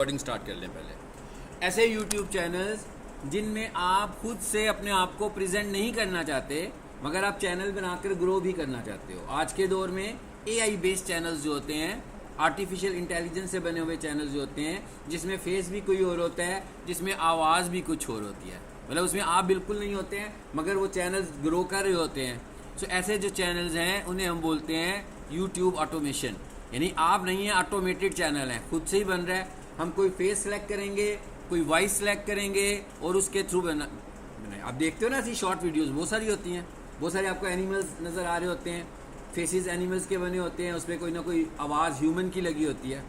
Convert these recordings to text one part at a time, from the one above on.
Recording start कर लें पहले। ऐसे यूट्यूब चैनल्स जिनमें आप खुद से अपने आप को प्रेजेंट नहीं करना चाहते मगर आप चैनल बनाकर ग्रो भी करना चाहते हो। आज के दौर में एआई बेस्ड चैनल्स जो होते हैं, आर्टिफिशियल इंटेलिजेंस से बने हुए चैनल्स जो होते हैं, जिसमें फेस भी कोई और होता है, जिसमें आवाज़ भी कुछ और होती है, मतलब उसमें आप बिल्कुल नहीं होते हैं मगर वो चैनल्स ग्रो कर रहे होते हैं। सो ऐसे जो चैनल्स हैं उन्हें हम बोलते हैं यूट्यूब ऑटोमेशन। यानी आप नहीं है, ऑटोमेटेड चैनल है, खुद से ही बन रहा है। हम कोई फेस सेलेक्ट करेंगे, कोई वॉइस सेलेक्ट करेंगे और उसके थ्रू बनाए। आप देखते हो ना ऐसी शॉर्ट वीडियोस बहुत सारी होती हैं, बहुत सारे आपको एनिमल्स नज़र आ रहे होते हैं, फेसेस एनिमल्स के बने होते हैं, उस पर कोई ना कोई आवाज़ ह्यूमन की लगी होती है।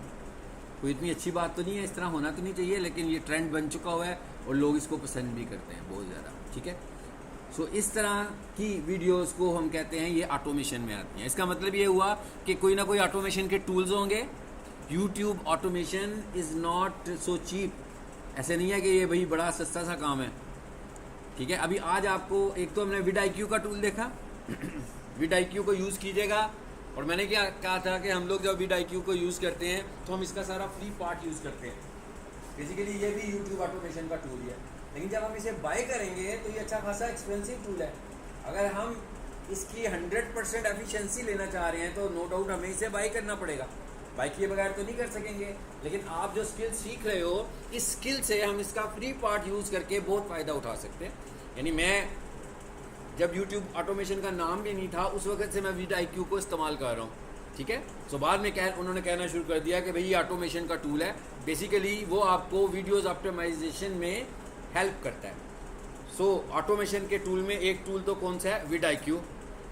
कोई इतनी अच्छी बात तो नहीं है, इस तरह होना तो नहीं चाहिए, लेकिन ये ट्रेंड बन चुका हुआ है और लोग इसको पसंद भी करते हैं बहुत ज़्यादा। ठीक है, सो इस तरह की वीडियोस को हम कहते हैं ये ऑटोमेशन में आती हैं। इसका मतलब ये हुआ कि कोई ना कोई ऑटोमेशन के टूल्स होंगे। YouTube automation is not so cheap. ऐसे नहीं है कि ये भाई बड़ा सस्ता सा काम है। ठीक है, अभी आज आपको एक तो हमने vidIQ का टूल देखा vidIQ को यूज़ कीजिएगा। और मैंने क्या कहा था कि हम लोग जब vidIQ को यूज़ करते हैं तो हम इसका सारा फ्री पार्ट यूज़ करते हैं। बेसिकली ये भी यूट्यूब ऑटोमेशन का टूल है, लेकिन जब हम इसे बाय करेंगे तो ये अच्छा खासा एक्सपेंसिव टूल है। अगर हम इसकी 100% एफिशिएंसी लेना चाह रहे हैं तो नो डाउट हमें इसे बाय करना पड़ेगा। बाय किए बगैर तो नहीं कर सकेंगे, लेकिन आप जो स्किल सीख रहे हो, इस स्किल से हम इसका फ्री पार्ट यूज़ करके बहुत फ़ायदा उठा सकते हैं। यानी मैं जब यूट्यूब ऑटोमेशन का नाम भी नहीं था उस वक्त से मैं vidIQ को इस्तेमाल कर रहा हूँ। ठीक है, सो बाद में उन्होंने कहना शुरू कर दिया कि भाई ये ऑटोमेशन का टूल है। बेसिकली वो आपको वीडियोज़ ऑप्टिमाइजेशन में हेल्प करता है। सो ऑटोमेशन के टूल में एक टूल तो कौन सा है, vidIQ,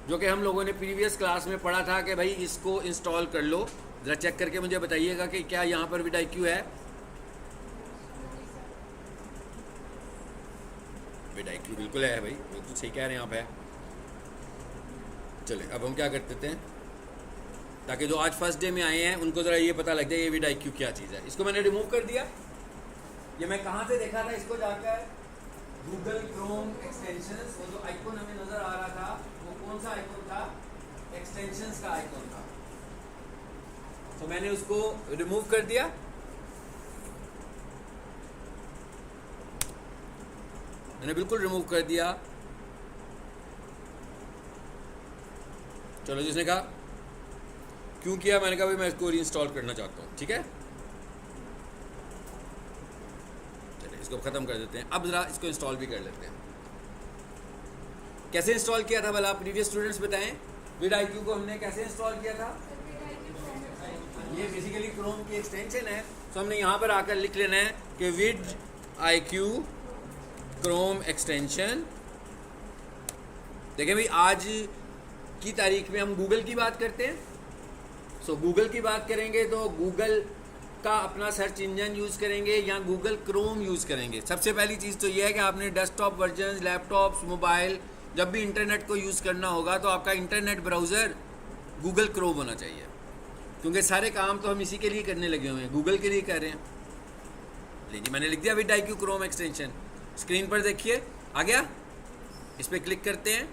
जो कि हम लोगों ने प्रीवियस क्लास में पढ़ा था कि भाई इसको इंस्टॉल कर लो। ज़रा चेक करके मुझे बताइएगा कि क्या यहाँ पर vidIQ है। vidIQ बिल्कुल है भाई, बिल्कुल सही कह रहे हैं आप, है। चले अब हम क्या कर देते हैं ताकि जो आज फर्स्ट डे में आए हैं उनको ज़रा ये पता लग जाए ये vidIQ क्या चीज़ है। इसको मैंने रिमूव कर दिया। ये मैं कहाँ से देखा था इसको, जाकर गूगल क्रोम एक्सटेंशंस। वो जो आइकॉन हमें नज़र आ रहा था वो कौन सा आइकॉन था, एक्सटेंशंस का आइकॉन था। तो मैंने उसको रिमूव कर दिया। मैंने बिल्कुल रिमूव कर दिया। चलो, जिसने कहा क्यों किया, मैंने कहा भाई मैं इसको रीइंस्टॉल करना चाहता हूँ। ठीक है, चलिए इसको ख़त्म कर देते हैं। अब ज़रा इसको इंस्टॉल भी कर लेते हैं। कैसे इंस्टॉल किया था भला, प्रीवियस स्टूडेंट्स बताएं। vidIQ को हमने कैसे इंस्टॉल किया था। ये बेसिकली क्रोम की एक्सटेंशन है, तो हमने यहाँ पर आकर लिख लेना है कि vidIQ क्रोम एक्सटेंशन। देखें भाई, आज की तारीख में हम गूगल की बात करते हैं। सो गूगल की बात करेंगे तो गूगल का अपना सर्च इंजन यूज़ करेंगे या गूगल क्रोम यूज़ करेंगे। सबसे पहली चीज़ तो ये है कि आपने डेस्कटॉप वर्जन, लैपटॉप्स, मोबाइल, जब भी इंटरनेट को यूज़ करना होगा तो आपका इंटरनेट ब्राउज़र गूगल क्रोम होना चाहिए, क्योंकि सारे काम तो हम इसी के लिए करने लगे हुए हैं, गूगल के लिए कर रहे हैं। लीजिए मैंने लिख दिया vidIQ क्रोम एक्सटेंशन। स्क्रीन पर देखिए आ गया। इस पर क्लिक करते हैं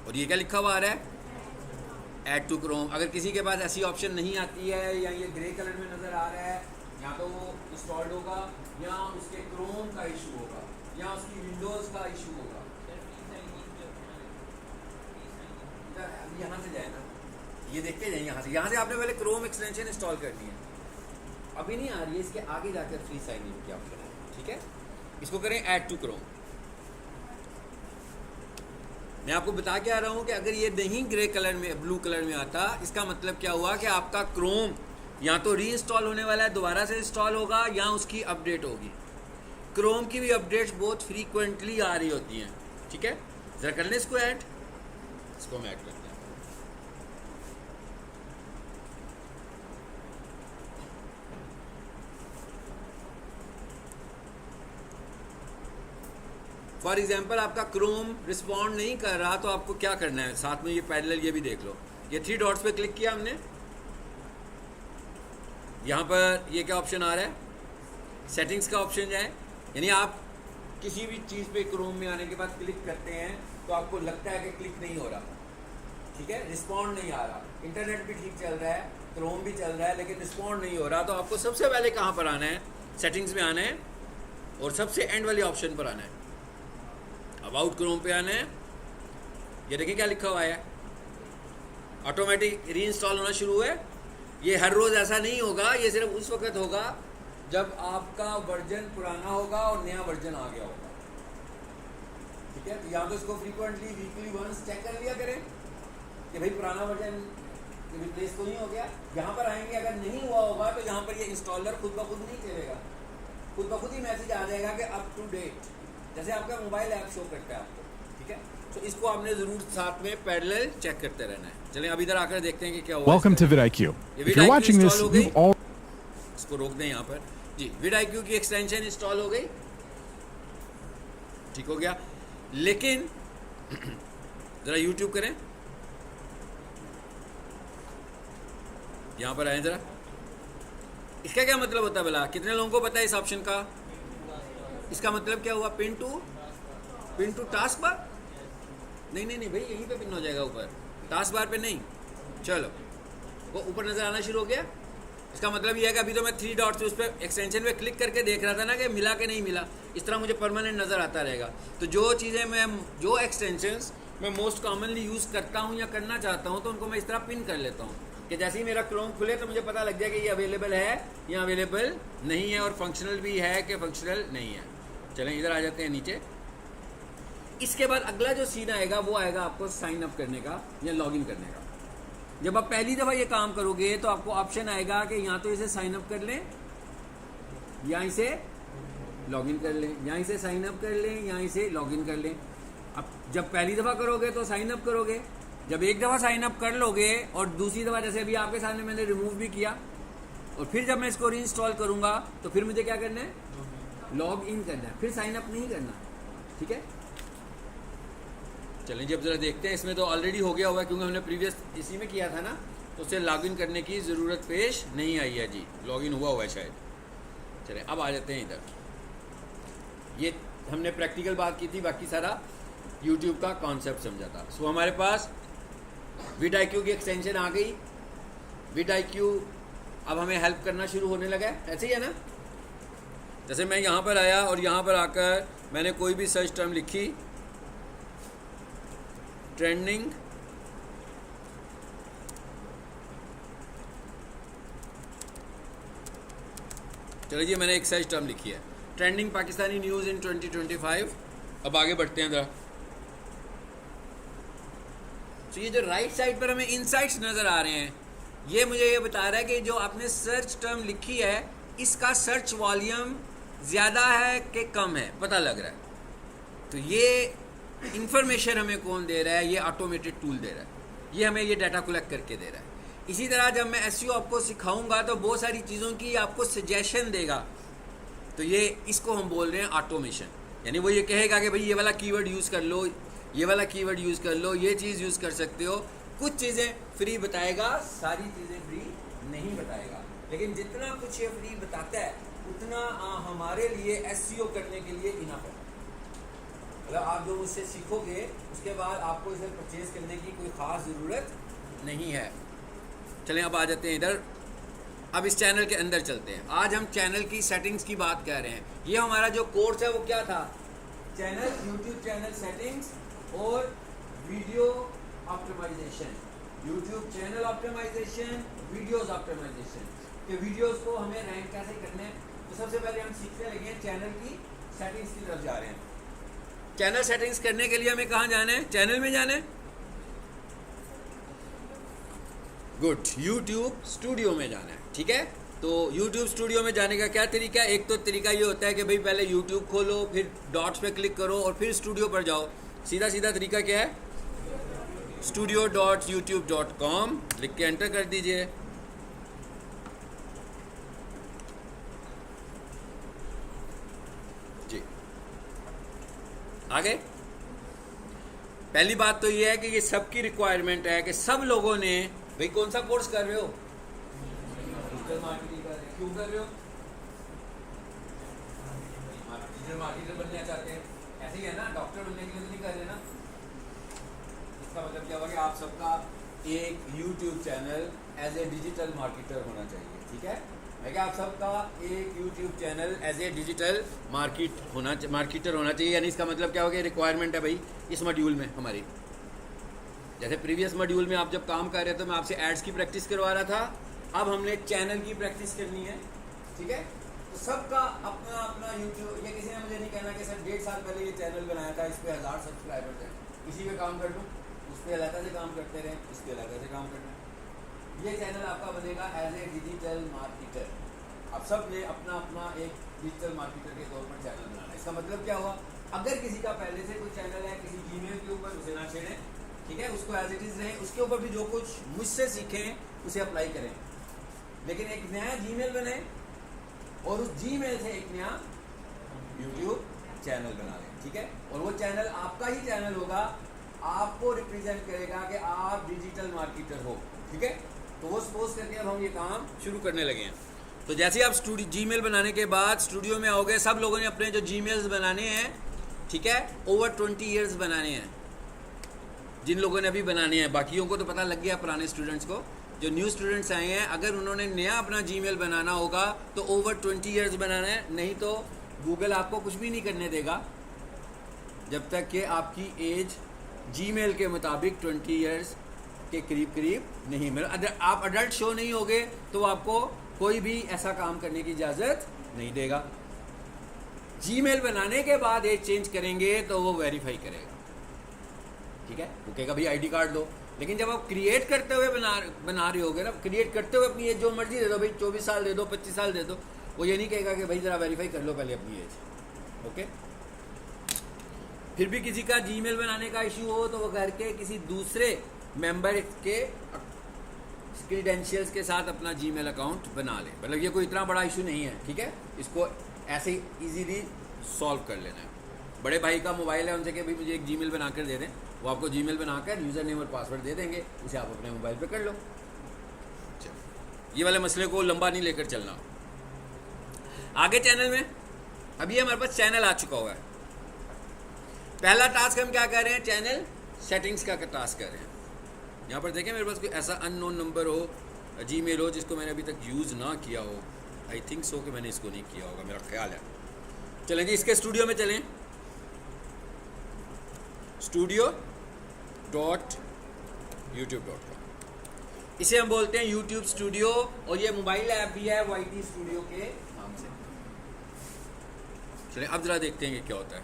और ये क्या लिखा हुआ आ रहा है, ऐड टू क्रोम। अगर किसी के पास ऐसी ऑप्शन नहीं आती है या ये ग्रे कलर में नज़र आ रहा है, या तो वो इंस्टॉल्ड होगा या उसके क्रोम का इशू होगा या उसकी विंडोज़ का इशू होगा। यहाँ से जाए ना, ये देखते जाए यहाँ से आपने पहले क्रोम एक्सटेंशन इंस्टॉल करनी है। अभी नहीं आ रही है, इसके आगे जाकर फ्री साइन इन की ऑप्शन है। ठीक है, इसको करें ऐड टू क्रोम। मैं आपको बता के आ रहा हूँ कि अगर ये नहीं ग्रे कलर में, ब्लू कलर में आता, इसका मतलब क्या हुआ कि आपका क्रोम या तो री इंस्टॉल होने वाला है, दोबारा से इंस्टॉल होगा, या उसकी अपडेट होगी। क्रोम की भी अपडेट्स बहुत फ्रीक्वेंटली आ रही होती हैं। ठीक है, ज़रा कर लें इसको ऐड। इसको हम ऐड करते हैं। फॉर एग्जाम्पल आपका क्रोम रिस्पॉन्ड नहीं कर रहा तो आपको क्या करना है, साथ में ये पैरेलल ये भी देख लो। ये 3 डॉट्स पे क्लिक किया हमने, यहाँ पर ये क्या ऑप्शन आ रहा है, सेटिंग्स का ऑप्शन जाए। यानी आप किसी भी चीज़ पे क्रोम में आने के बाद क्लिक करते हैं तो आपको लगता है कि क्लिक नहीं हो रहा, ठीक है, रिस्पॉन्ड नहीं आ रहा, इंटरनेट भी ठीक चल रहा है, क्रोम भी चल रहा है लेकिन रिस्पॉन्ड नहीं हो रहा, तो आपको सबसे पहले कहाँ पर आना है, सेटिंग्स में आना है और सबसे एंड वाले ऑप्शन पर आना है, अबाउट क्रोम पे आना है। ये देखिए क्या लिखा हुआ है, ऑटोमेटिक रीइंस्टॉल होना शुरू है। ये हर रोज़ ऐसा नहीं होगा, ये सिर्फ उस वक्त होगा जब आपका वर्जन पुराना होगा और नया वर्जन आ गया होगा, ठीक है। तो या तो इसको फ्रीक्वेंटली वीकली वंस चेक कर लिया करें कि भाई पुराना वर्जन रिप्लेस तो नहीं हो गया। यहाँ पर आएंगे, अगर नहीं हुआ होगा तो यहाँ पर ये इंस्टॉलर खुद ब खुद नहीं चलेगा, खुद ब खुद ही मैसेज आ जाएगा कि अप टू डेट, जैसे आपका मोबाइल ऐप शो करता है आपको, ठीक है। तो इसको आपने ज़रूर साथ में पैरेलल चेक करते रहना है। चलें अब इधर आकर देखते हैं कि क्या हुआ। Welcome to vidIQ. If you're watching this, you've all इसको रोक दें यहाँ पर जी। vidIQ की एक्सटेंशन इंस्टॉल हो गई, ठीक हो गया। लेकिन ज़रा YouTube करें, यहाँ पर आए ज़रा। इसका क्या मतलब होता है भला, कितने लोगों को पता है इस ऑप्शन का? इसका मतलब क्या हुआ, पिन टू टास्क बार? नहीं भाई, यहीं पे पिन हो जाएगा ऊपर, टास्क बार पे नहीं। चलो वो ऊपर नज़र आना शुरू हो गया। इसका मतलब ये है कि अभी तो मैं 3 डॉट्स उस पर एक्सटेंशन पे क्लिक करके देख रहा था ना कि मिला कि नहीं मिला, इस तरह मुझे परमानेंट नज़र आता रहेगा। तो जो चीज़ें मैं, जो एक्सटेंशंस मैं मोस्ट कॉमनली यूज़ करता हूँ या करना चाहता हूँ, तो उनको मैं इस तरह पिन कर लेता हूँ कि जैसे ही मेरा क्रोम खुले तो मुझे पता लग जाए कि ये अवेलेबल है या अवेलेबल नहीं है, और फंक्शनल भी है कि फंक्शनल नहीं है। चलें इधर आ जाते हैं नीचे। इसके बाद अगला जो सीन आएगा वो आएगा आपको साइन अप करने का या लॉगिन करने का। जब आप पहली दफ़ा ये काम करोगे तो आपको ऑप्शन आएगा कि या तो इसे साइन अप कर लें या इसे लॉगिन कर लें, या इसे साइन अप कर लें या इसे लॉगिन कर लें। अब जब पहली दफ़ा करोगे तो साइन अप करोगे, जब एक दफ़ा साइन अप कर लोगे और दूसरी दफ़ा जैसे अभी आपके सामने मैंने रिमूव भी किया, और फिर जब मैं इसको रीइंस्टॉल करूँगा तो फिर मुझे क्या करना है, लॉग इन करना है, फिर साइन अप नहीं करना, ठीक है। चलें जब ज़रा देखते हैं, इसमें तो ऑलरेडी हो गया हुआ है क्योंकि हमने प्रीवियस इसी में किया था ना, तो उसे लॉगिन करने की ज़रूरत पेश नहीं आई है जी, लॉगिन हुआ है शायद। चलें अब आ जाते हैं इधर। ये हमने प्रैक्टिकल बात की थी, बाकी सारा यूट्यूब का कॉन्सेप्ट समझा था। सो हमारे पास vidIQ की एक्सटेंशन आ गई। vidIQ अब हमें हेल्प करना शुरू होने लगा है, ऐसे ही है ना। जैसे मैं यहाँ पर आया और यहाँ पर आकर मैंने कोई भी सर्च टर्म लिखी, ट्रेंडिंग, चलिए जी मैंने एक सर्च टर्म लिखी है, ट्रेंडिंग पाकिस्तानी न्यूज़ इन 2025। अब आगे बढ़ते हैं ज़रा। तो ये जो राइट साइड पर हमें इनसाइट्स नज़र आ रहे हैं, ये मुझे ये बता रहा है कि जो आपने सर्च टर्म लिखी है इसका सर्च वॉल्यूम ज़्यादा है कि कम है, पता लग रहा है। तो ये इंफॉर्मेशन हमें कौन दे रहा है, ये ऑटोमेटेड टूल दे रहा है, ये हमें ये डाटा कलेक्ट करके दे रहा है। इसी तरह जब मैं एसईओ आपको सिखाऊंगा तो बहुत सारी चीज़ों की आपको सजेशन देगा, तो ये इसको हम बोल रहे हैं ऑटोमेशन। यानी वो ये कहेगा कि भाई ये वाला कीवर्ड यूज़ कर लो, ये वाला कीवर्ड यूज़ कर लो, ये चीज़ यूज़ कर सकते हो। कुछ चीज़ें फ्री बताएगा, सारी चीज़ें फ्री नहीं बताएगा, लेकिन जितना कुछ ये फ्री बताता है उतना हमारे लिए एसईओ करने के लिए इनफ है। मतलब आप जो मुझसे सीखोगे उसके बाद आपको इसे परचेज करने की कोई ख़ास ज़रूरत नहीं है। चलें अब आ जाते हैं इधर, अब इस चैनल के अंदर चलते हैं। आज हम चैनल की सेटिंग्स की बात कर रहे हैं। ये हमारा जो कोर्स है वो क्या था, चैनल, यूट्यूब चैनल सेटिंग्स और video optimization, YouTube channel optimization, videos optimization, कि वीडियोस को हमें रैंक कैसे करने हैं। तो सबसे पहले हम सीखने लगे हैं चैनल की सेटिंग्स की तरफ जा रहे हैं। चैनल सेटिंग्स करने के लिए हमें कहाँ जाना है, चैनल में जाना है। गुड, यूट्यूब स्टूडियो में जाना है, ठीक है। तो यूट्यूब स्टूडियो में जाने का क्या तरीका है, एक तो तरीका ये होता है कि भाई पहले यूट्यूब खोलो, फिर डॉट्स पे क्लिक करो और फिर स्टूडियो पर जाओ। सीधा सीधा तरीका क्या है, studio.youtube.com लिख के एंटर कर दीजिए। जी आगे पहली बात तो ये है कि ये सबकी रिक्वायरमेंट है कि सब लोगों ने, भाई कौन सा कोर्स कर रहे हो, डिजिटल मार्केटिंग कर रहे हो, क्यों कर रहे हो, डिजिटल मार्केटर बनना चाहते हैं, ऐसे ही है ना, डॉक्टर बनने के लिए तो नहीं कर रहे ना। इसका मतलब क्या हुआ कि आप सबका एक YouTube channel as a digital marketer होना चाहिए, ठीक है। मैं क्या आप सबका एक YouTube channel as a digital marketer होना चाहिए, यानी इसका मतलब क्या हो गया, रिक्वायरमेंट है भाई इस मॉड्यूल में हमारी। जैसे प्रीवियस मॉड्यूल में आप जब काम कर रहे थे तो मैं आपसे एड्स की प्रैक्टिस करवा रहा था, अब हमने चैनल की प्रैक्टिस करनी है, ठीक है। तो सबका अपना अपना यूट्यूब, ये किसी ने मुझे नहीं कहना कि सर 1.5 साल पहले ये चैनल बनाया था, इस पर 1000 सब्सक्राइबर्स हैं, इसी पे काम कर लूँ, उस पर अलग से काम करते रहें, इस पर अलग से काम करना है। ये चैनल आपका बनेगा एज ए डिजिटल मार्केटर। आप सब ने अपना अपना एक डिजिटल मार्केटर के तौर पर चैनल बनाना है। इसका मतलब क्या हुआ, अगर किसी का पहले से कोई चैनल है किसी जीमेल के ऊपर, उसे ना छेड़ें, ठीक है, उसको एज इट इज़ रहे, उसके ऊपर भी जो कुछ मुझसे सीखें उसे अप्लाई करें, लेकिन एक नया जीमेल बने और उस जीमेल से एक नया यूट्यूब चैनल बना लें, ठीक है। और वो चैनल आपका ही चैनल होगा, आपको रिप्रेजेंट करेगा कि आप डिजिटल मार्केटर हो, ठीक है। तो वो सपोज करके अब हम ये काम शुरू करने लगे हैं। तो जैसे आप जीमेल बनाने के बाद स्टूडियो में आओगे, सब लोगों ने अपने जो जीमेल्स बनाने हैं, ठीक है, ओवर 20 ईयर्स बनाने हैं, जिन लोगों ने अभी बनाने हैं। बाकियों को तो पता लग गया, पुराने स्टूडेंट्स को, जो न्यू स्टूडेंट्स आए हैं, अगर उन्होंने नया अपना जीमेल बनाना होगा तो ओवर 20 ईयर्स बनाना है, नहीं तो गूगल आपको कुछ भी नहीं करने देगा जब तक कि आपकी एज जीमेल के मुताबिक 20 ईयर्स के करीब नहीं मिले। आप अडल्ट शो नहीं होगे तो आपको कोई भी ऐसा काम करने की इजाज़त नहीं देगा। जीमेल बनाने के बाद एज चेंज करेंगे तो वो वेरीफाई करेगा, ठीक है, वो कहेगा भाई आईडी कार्ड दो। लेकिन जब आप क्रिएट करते हुए बना रहे होगे ना, क्रिएट करते हुए अपनी एज जो मर्जी दे दो, भाई 24 साल दे दो, 25 साल दे दो, वो ये नहीं कहेगा कि भाई ज़रा वेरीफाई कर लो पहले अपनी एज, ओके। फिर भी किसी का जीमेल बनाने का इशू हो तो वो घर के किसी दूसरे मेंबर के क्रीडेंशियल्स के साथ अपना जीमेल अकाउंट बना ले, मतलब ये कोई इतना बड़ा इशू नहीं है, ठीक है। इसको ऐसे ही ईजीली सॉल्व कर लेना है। बड़े भाई का मोबाइल है, उनसे कि भाई मुझे एक जीमेल बनाकर दे दें, वो आपको जीमेल बनाकर यूज़र नेम और पासवर्ड दे देंगे, उसे आप अपने मोबाइल पे कर लो। ये वाले मसले को लंबा नहीं लेकर चलना। आगे चैनल में अभी हमारे पास चैनल आ चुका हुआ है। पहला टास्क हम क्या कर रहे हैं, चैनल सेटिंग्स का टास्क कर रहे हैं। यहाँ पर देखें मेरे पास कोई ऐसा अननोन नंबर हो, जीमेल हो, जिसको मैंने अभी तक यूज़ ना किया हो। आई थिंक सो कि मैंने इसको नहीं किया होगा, मेरा ख्याल है। चलें जी, इसके स्टूडियो में चलें, studio.youtube.com, इसे हम बोलते हैं यूट्यूब स्टूडियो, और ये मोबाइल ऐप भी है YT स्टूडियो के नाम से। चलिए अब जरा देखते हैं कि क्या होता है।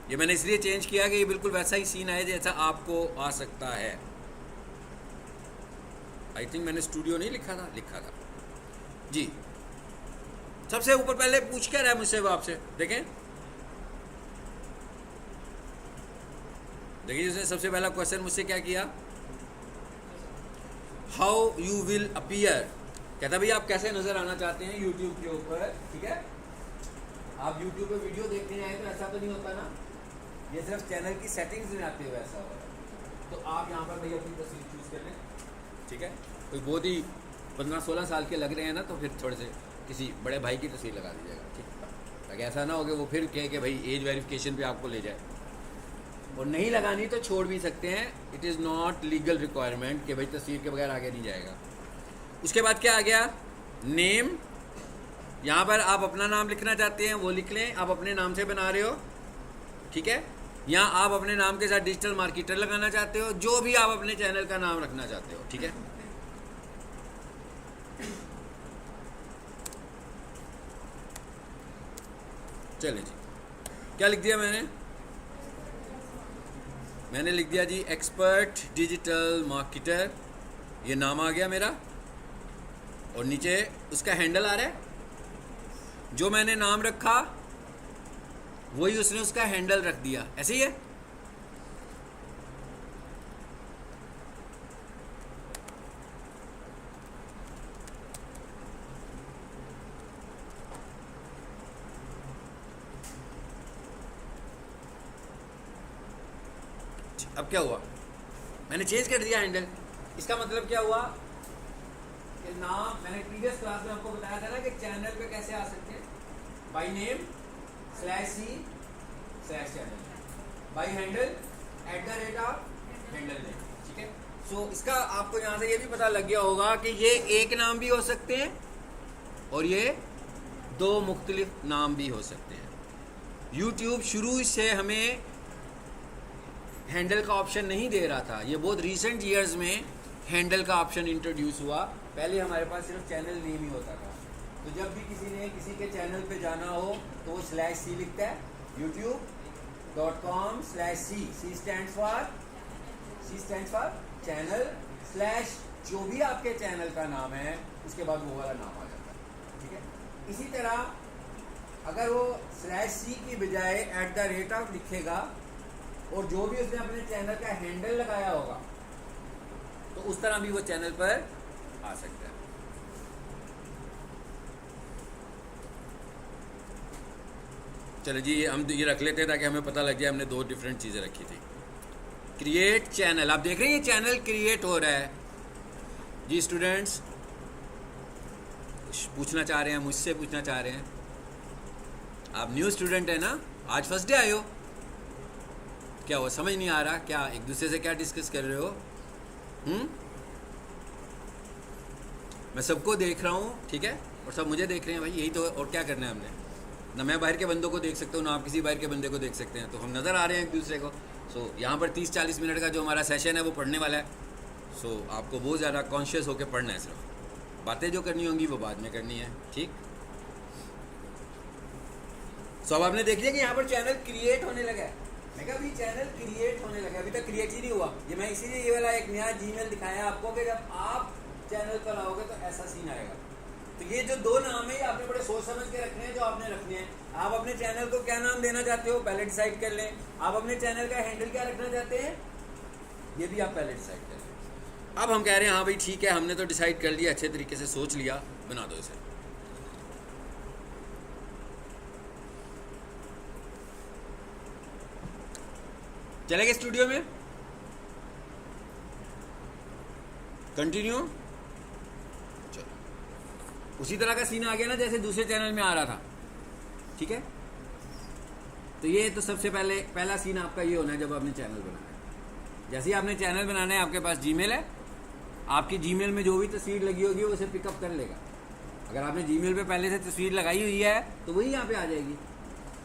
ये मैंने इसलिए चेंज किया कि ये बिल्कुल वैसा ही सीन आए जैसा आपको आ सकता है। आई थिंक मैंने स्टूडियो नहीं लिखा था जी। सबसे ऊपर पहले पूछ क्या रहा है मुझसे, वो आपसे देखें, देखिए उसने सबसे पहला क्वेश्चन मुझसे क्या किया, हाउ यू विल अपीयर। कहता भाई आप कैसे नजर आना चाहते हैं यूट्यूब के ऊपर, ठीक है। आप यूट्यूब पे वीडियो देखने आए तो ऐसा तो नहीं होता ना, ये सिर्फ चैनल की सेटिंग्स में आते हुए ऐसा हो रहा है। तो आप यहाँ पर भाई अपनी तस्वीर चूज कर लें, ठीक है। कोई बहुत ही 15-16 साल के लग रहे हैं ना, तो फिर थोड़े से किसी बड़े भाई की तस्वीर लगा दीजिएगा, ठीक है, ताकि ऐसा ना हो कि वो फिर कहे कि भाई एज वेरिफिकेशन पे आपको ले जाए। और नहीं लगानी तो छोड़ भी सकते हैं, it is not legal requirement कि भाई तस्वीर के बगैर आगे नहीं जाएगा। उसके बाद क्या आ गया, नेम। यहाँ पर आप अपना नाम लिखना चाहते हैं वो लिख लें, आप अपने नाम से बना रहे हो, ठीक है। यहाँ आप अपने नाम के साथ डिजिटल मार्केटर लगाना चाहते हो, जो भी आप अपने चैनल का नाम रखना चाहते हो, ठीक है। चलिए जी, क्या लिख दिया मैंने लिख दिया जी एक्सपर्ट डिजिटल मार्केटर, ये नाम आ गया मेरा, और नीचे उसका हैंडल आ रहा है। जो मैंने नाम रखा वही उसने उसका हैंडल रख दिया, ऐसे ही है। अब क्या हुआ, मैंने चेंज कर दिया हैंडल। इसका मतलब क्या हुआ कि नाम, मैंने प्रीवियस क्लास में आपको बताया था ना कि चैनल पे कैसे आ सकते हैं, by name /c/channel, by handle @ handle name, ठीक है। सो इसका आपको यहाँ से ये भी पता लग गया होगा कि ये एक नाम भी हो सकते हैं और ये दो मुख्तलिफ नाम भी हो सकते हैं। YouTube शुरू से हमें हैंडल का ऑप्शन नहीं दे रहा था, ये बहुत रीसेंट ईयर्स में हैंडल का ऑप्शन इंट्रोड्यूस हुआ। पहले हमारे पास सिर्फ चैनल नेम ही होता था, तो जब भी किसी ने किसी के चैनल पे जाना हो तो वो /C लिखता है, youtube.com/C, C stands for channel / जो भी आपके चैनल का नाम है उसके बाद वो वाला नाम आ जाता है, ठीक है। इसी तरह अगर वो /C की बजाय @ लिखेगा और जो भी उसने अपने चैनल का हैंडल लगाया होगा तो उस तरह भी वो चैनल पर आ सकता है। चलो जी, हम ये रख लेते हैं ताकि हमें पता लग जाए हमने दो डिफरेंट चीज़ें रखी थी। क्रिएट चैनल, आप देख रहे हैं ये चैनल क्रिएट हो रहा है जी। स्टूडेंट्स पूछना चाह रहे हैं, मुझसे पूछना चाह रहे हैं, आप न्यू स्टूडेंट है ना, आज फर्स्ट डे आए हो, क्या वो समझ नहीं आ रहा क्या? एक दूसरे से क्या डिस्कस कर रहे हो? मैं सबको देख रहा हूँ, ठीक है, और सब मुझे देख रहे हैं भाई, यही तो। और क्या करना है हमने? ना मैं बाहर के बंदों को देख सकता हूँ ना आप किसी बाहर के बंदे को देख सकते हैं, तो हम नज़र आ रहे हैं एक दूसरे को। सो यहाँ पर 30-40 मिनट का जो हमारा सेशन है वो पढ़ने वाला है। सो आपको बहुत ज़्यादा कॉन्शियस होकर पढ़ना है, सिर्फ बातें जो करनी होंगी वो बाद में करनी है, ठीक। सो अब आपने देख लिया कि यहाँ पर चैनल क्रिएट होने लगा है। मैं कहा अभी चैनल क्रिएट होने लगा, अभी तक क्रिएट ही नहीं हुआ। ये मैं इसीलिए ये वाला एक नया जीमेल दिखाया आपको कि जब आप चैनल पर आओगे तो ऐसा सीन आएगा। तो ये जो दो नाम है ये आपने बड़े सोच समझ के रखने हैं, जो आपने रखने हैं। आप अपने चैनल को क्या नाम देना चाहते हो पहले डिसाइड कर लें। आप अपने चैनल का हैंडल क्या रखना चाहते हैं ये भी आप पहले डिसाइड कर लें। अब हम कह रहे हैं हाँ भाई ठीक है, हमने तो डिसाइड कर लिया, अच्छे तरीके से सोच लिया, बना दो इसे। चलेंगे स्टूडियो में, कंटिन्यू। चलो उसी तरह का सीन आ गया ना जैसे दूसरे चैनल में आ रहा था, ठीक है। तो ये तो सबसे पहला सीन आपका ये होना है जब आपने चैनल बनाना है। जैसे ही आपने चैनल बनाना है, आपके पास जीमेल है, आपकी जीमेल में जो भी तस्वीर लगी होगी वो उसे पिकअप कर लेगा। अगर आपने जीमेल पे पहले से तस्वीर लगाई हुई है तो वही यहाँ पे आ जाएगी,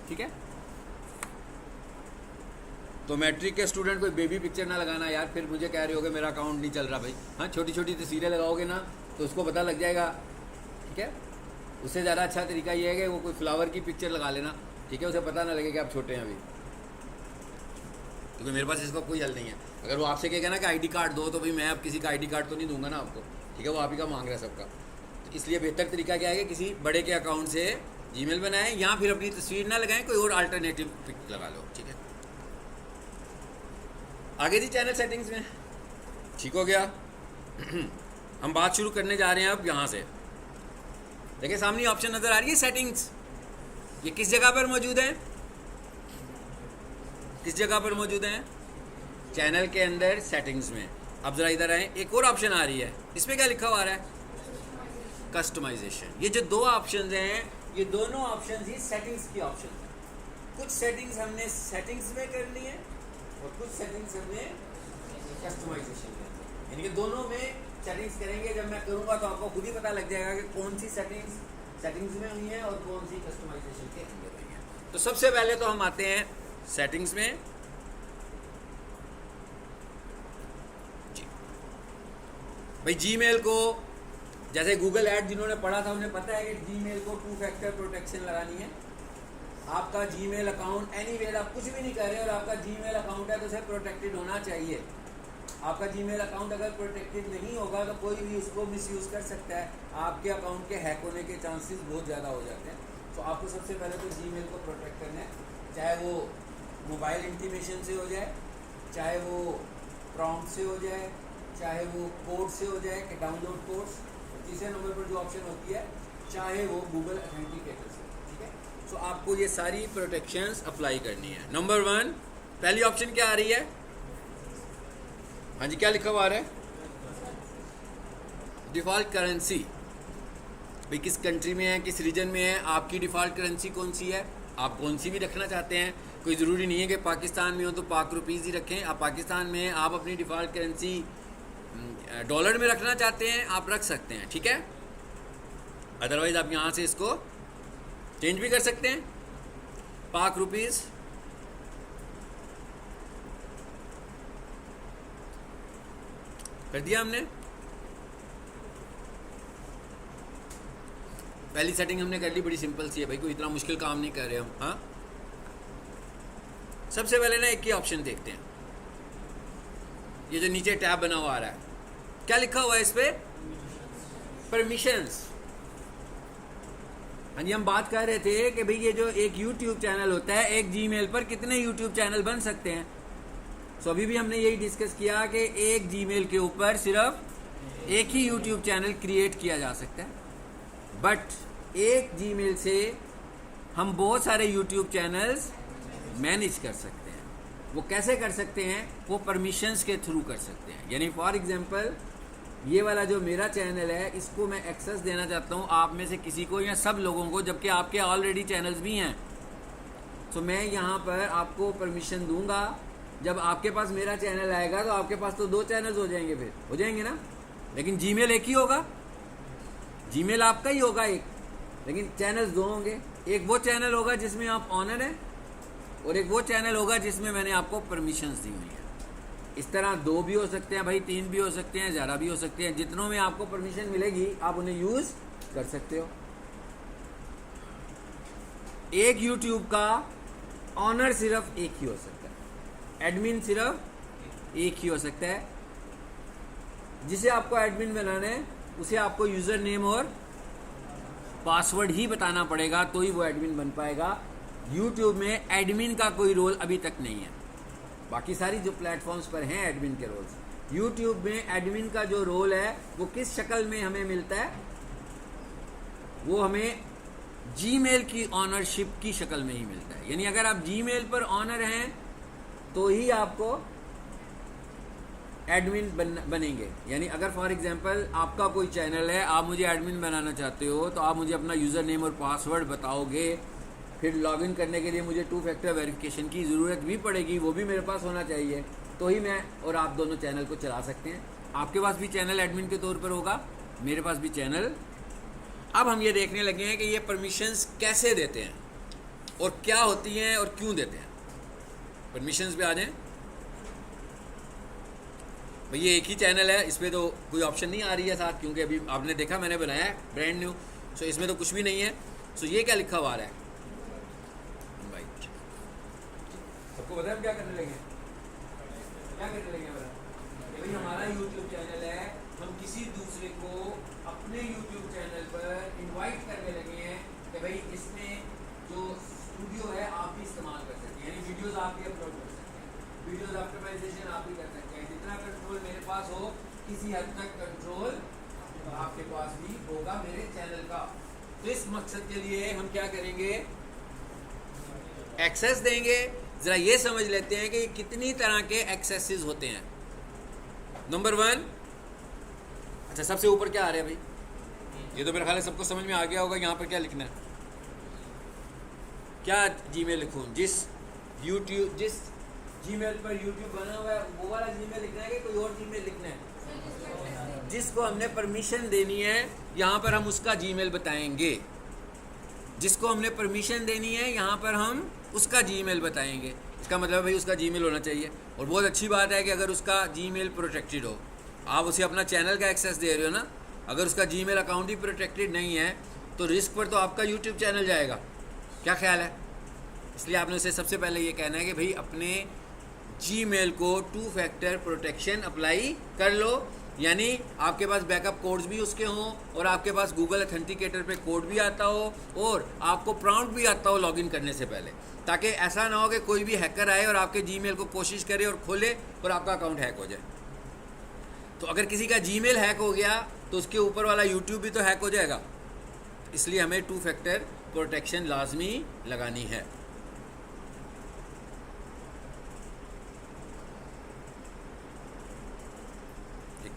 ठीक है। तो मैट्रिक के स्टूडेंट कोई बेबी पिक्चर ना लगाना यार, फिर मुझे कह रहे होगे मेरा अकाउंट नहीं चल रहा भाई। हाँ, छोटी छोटी तस्वीरें लगाओगे ना तो उसको पता लग जाएगा, ठीक है। उससे ज़्यादा अच्छा तरीका ये है कि वो कोई फ्लावर की पिक्चर लगा लेना, ठीक है, उसे पता ना लगे कि आप छोटे हैं अभी, क्योंकि मेरे पास इसका कोई हल नहीं है। अगर वो आपसे कहेगा ना कि आईडी कार्ड दो, तो भाई मैं अब किसी का आईडी कार्ड तो नहीं दूंगा ना आपको, ठीक है, वो आप ही का मांग रहा है सबका। तो इसलिए बेहतर तरीका क्या है कि किसी बड़े के अकाउंट से जीमेल बनाएं, या फिर अपनी तस्वीर ना लगाएं, कोई और अल्टरनेटिव पिक लगा लो, ठीक है। आगे जी चैनल सेटिंग्स में, ठीक हो गया। हम बात शुरू करने जा रहे हैं अब यहाँ से। देखिए सामने ऑप्शन नज़र आ रही है सेटिंग्स, ये किस जगह पर मौजूद है? किस जगह पर मौजूद है? चैनल के अंदर सेटिंग्स में। अब ज़रा इधर आए, एक और ऑप्शन आ रही है, इसमें क्या लिखा हुआ आ रहा है? कस्टमाइजेशन। ये जो दो ऑप्शंस हैं, ये दोनों ऑप्शंस ही सेटिंग्स की ऑप्शन है। कुछ सेटिंग्स हमने सेटिंग्स में करनी है और कुछ सेटिंग्स हमने कस्टमाइजेशन में, यानी कि दोनों में सेटिंग्स करेंगे। जब मैं करूँगा तो आपको खुद ही पता लग जाएगा कि कौन सी सेटिंग्स में हुई है और कौन सी कस्टमाइजेशन के अंदर हुई है। तो सबसे पहले तो हम आते हैं सेटिंग्स में जी। भाई जीमेल को, जैसे गूगल ऐड जिन्होंने पढ़ा था उन्हें पता है कि जीमेल को 2 फैक्टर प्रोटेक्शन लगानी है। आपका जीमेल अकाउंट एनीवेयर आप कुछ भी नहीं कर रहे और आपका जीमेल अकाउंट है तो उसे प्रोटेक्टेड होना चाहिए। आपका जीमेल अकाउंट अगर प्रोटेक्टेड नहीं होगा तो कोई भी उसको मिसयूज़ कर सकता है, आपके अकाउंट के हैक होने के चांसेस बहुत ज़्यादा हो जाते हैं। तो आपको सबसे पहले तो जीमेल को प्रोटेक्ट करना है, चाहे वो मोबाइल इंटीमेशन से हो जाए, चाहे वो प्रॉम्प्ट से हो जाए, चाहे वो कोड से हो जाए कि डाउनलोड कोड्स, तीसरे नंबर पर जो ऑप्शन होती है, चाहे वो गूगल ऑथेंटिकेटर से, ठीक है। तो आपको ये सारी प्रोटेक्शंस अप्लाई करनी है। नंबर 1 पहली ऑप्शन क्या आ रही है? हाँ जी, क्या लिखा हुआ आ रहा है? Default currency. भाई किस कंट्री में है, किस रीजन में है, आपकी डिफ़ॉल्ट करेंसी कौन सी है, आप कौन सी भी रखना चाहते हैं। कोई ज़रूरी नहीं है कि पाकिस्तान में हो तो पाक रुपीज़ ही रखें। आप पाकिस्तान में आप अपनी डिफ़ॉल्ट करेंसी डॉलर में रखना चाहते हैं, आप रख सकते हैं, ठीक है। अदरवाइज़ आप यहाँ से इसको चेंज भी कर सकते हैं। पाक रुपीज़ कर दिया हमने। पहली सेटिंग हमने कर ली, बड़ी सिंपल सी है भाई, कोई इतना मुश्किल काम नहीं कर रहे हम। हाँ, सबसे पहले ना एक ही ऑप्शन देखते हैं, ये जो नीचे टैब बना हुआ आ रहा है, क्या लिखा हुआ है इस पे? परमिशंस। हाँ जी, हम बात कर रहे थे कि भाई ये जो एक YouTube चैनल होता है, एक जीमेल पर कितने YouTube चैनल बन सकते हैं। सो अभी भी हमने यही डिस्कस किया कि एक जीमेल के ऊपर सिर्फ एक ही YouTube चैनल क्रिएट किया जा सकता है, बट एक जीमेल से हम बहुत सारे YouTube चैनल्स मैनेज कर सकते हैं। वो कैसे कर सकते हैं? वो परमिशंस के थ्रू कर सकते हैं। यानी फॉर एग्जांपल ये वाला जो मेरा चैनल है, इसको मैं एक्सेस देना चाहता हूँ आप में से किसी को या सब लोगों को, जबकि आपके ऑलरेडी चैनल्स भी हैं। तो मैं यहाँ पर आपको परमिशन दूंगा। जब आपके पास मेरा चैनल आएगा तो आपके पास तो 2 चैनल्स हो जाएंगे, फिर हो जाएंगे ना। लेकिन जीमेल एक ही होगा, जीमेल आपका ही होगा एक, लेकिन चैनल्स 2 होंगे। एक वो चैनल होगा जिसमें आप ऑनर हैं और एक वो चैनल होगा जिसमें मैंने आपको परमिशंस दी हुई है। इस तरह 2 भी हो सकते हैं भाई, 3 भी हो सकते हैं, ज़्यादा भी हो सकते हैं। जितनों में आपको परमिशन मिलेगी आप उन्हें यूज़ कर सकते हो। एक YouTube का ऑनर सिर्फ एक ही हो सकता है, एडमिन सिर्फ एक ही हो सकता है। जिसे आपको एडमिन बनाना है उसे आपको यूज़र नेम और पासवर्ड ही बताना पड़ेगा, तो ही वो एडमिन बन पाएगा। YouTube में एडमिन का कोई रोल अभी तक नहीं है। बाकी सारी जो प्लेटफॉर्म्स पर हैं एडमिन के रोल्स, YouTube में एडमिन का जो रोल है वो किस शक्ल में हमें मिलता है? वो हमें जीमेल की ऑनरशिप की शक्ल में ही मिलता है। यानी अगर आप जीमेल पर ऑनर हैं तो ही आपको एडमिन बनेंगे। यानी अगर फॉर एग्जांपल आपका कोई चैनल है, आप मुझे एडमिन बनाना चाहते हो, तो आप मुझे अपना यूज़र नेम और पासवर्ड बताओगे। फिर लॉगिन करने के लिए मुझे 2 फैक्टर वेरिफिकेशन की ज़रूरत भी पड़ेगी, वो भी मेरे पास होना चाहिए, तो ही मैं और आप दोनों चैनल को चला सकते हैं। आपके पास भी चैनल एडमिन के तौर पर होगा, मेरे पास भी चैनल। अब हम ये देखने लगे हैं कि ये परमिशंस कैसे देते हैं और क्या होती हैं और क्यों देते हैं। परमिशंस पे आ जाएं भाई। ये एक ही चैनल है, इस पर तो कोई ऑप्शन नहीं आ रही है साथ, क्योंकि अभी आपने देखा मैंने बनाया है ब्रांड न्यू। सो इसमें तो कुछ भी नहीं है। सो ये क्या लिखा हुआ आ रहा है? सबको पता है हम क्या करने लगे? क्या करने लगे बता? भाई हमारा YouTube चैनल है, हम किसी दूसरे को अपने YouTube चैनल पर इनवाइट करने लगे हैं कि भाई इसमें जो स्टूडियो है आप भी इस्तेमाल कर सकते हैं। यानी वीडियोस आप भी अपलोड कर सकते हैं, वीडियोस ऑप्टिमाइजेशन आप भी कर सकते हैं। जितना कंट्रोल मेरे पास हो, किसी हद तक कंट्रोल आपके पास भी होगा मेरे चैनल का। तो इस मकसद के लिए हम क्या करेंगे? एक्सेस देंगे। ज़रा ये समझ लेते हैं कि कितनी तरह के एक्सेसेस होते हैं। नंबर 1, अच्छा सबसे ऊपर क्या आ रहा है भाई? ये तो मेरे ख्याल है सबको समझ में आ गया होगा। यहाँ पर क्या लिखना है? क्या जीमेल लिखूँ? जिस जीमेल पर YouTube बना हुआ है वो वाला जीमेल लिखना है कि कोई और जीमेल लिखना है? जिसको हमने परमिशन देनी है यहाँ पर हम उसका जीमेल बताएंगे। जिसको हमने परमिशन देनी है यहाँ पर हम उसका जीमेल बताएंगे। इसका मतलब भाई उसका जीमेल होना चाहिए। और बहुत अच्छी बात है कि अगर उसका जीमेल प्रोटेक्टेड हो, आप उसे अपना चैनल का एक्सेस दे रहे हो ना, अगर उसका जीमेल अकाउंट ही प्रोटेक्टेड नहीं है तो रिस्क पर तो आपका YouTube चैनल जाएगा। क्या ख्याल है? इसलिए आपने उसे सबसे पहले ये कहना है कि भाई अपने जीमेल को 2 फैक्टर प्रोटेक्शन अप्लाई कर लो। यानी आपके पास बैकअप कोड्स भी उसके हों और आपके पास गूगल ऑथेंटिकेटर पे कोड भी आता हो और आपको प्रॉम्प्ट भी आता हो लॉगिन करने से पहले, ताकि ऐसा ना हो कि कोई भी हैकर आए और आपके जीमेल को कोशिश करे और खोले और आपका अकाउंट हैक हो जाए। तो अगर किसी का जीमेल हैक हो गया तो उसके ऊपर वाला YouTube भी तो हैक हो जाएगा। इसलिए हमें 2 फैक्टर प्रोटेक्शन लाजमी लगानी है।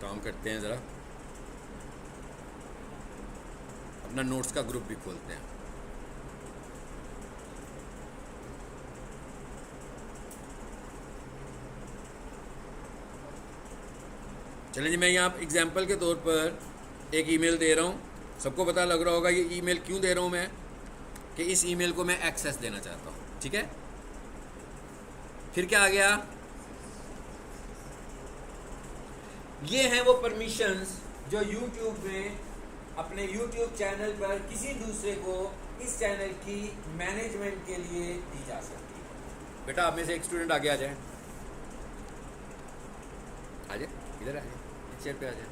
काम करते हैं, ज़रा अपना नोट्स का ग्रुप भी खोलते हैं। चलिए जी, मैं यहाँ एग्जाम्पल के तौर पर एक ईमेल दे रहा हूँ। सबको पता लग रहा होगा ये ईमेल क्यों दे रहा हूँ मैं, कि इस ईमेल को मैं एक्सेस देना चाहता हूँ। ठीक है, फिर क्या आ गया, ये हैं वो परमिशंस जो YouTube में अपने YouTube चैनल पर किसी दूसरे को इस चैनल की मैनेजमेंट के लिए दी जा सकती है। बेटा आप में से एक स्टूडेंट आगे आ जाए, आ जाए, इधर आ जाए, इस चेयर पे आ जाए।